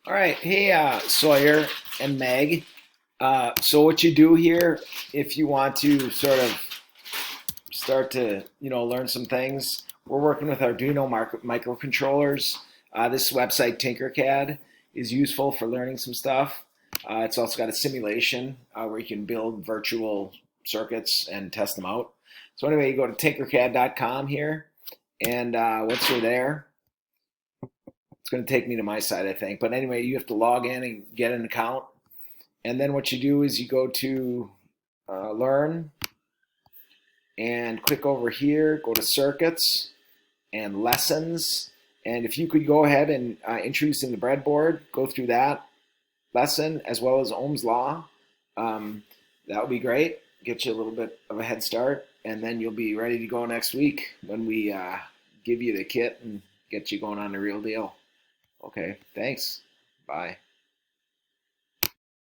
All right. Hey, Sawyer and Meg. So what you do here, if you want to sort of start to, learn some things, we're working with Arduino microcontrollers. This website, Tinkercad, is useful for learning some stuff. It's also got a simulation where you can build virtual circuits and test them out. So anyway, you go to tinkercad.com here, and once you're there, it's going to take me to my site, I think. But anyway, you have to log in and get an account. And then what you do is you go to Learn and click over here, go to Circuits and Lessons. And if you could go ahead and introducing the breadboard, go through that lesson as well as Ohm's Law, that would be great. Get you a little bit of a head start. And then you'll be ready to go next week when we give you the kit and get you going on the real deal. Okay, thanks. Bye.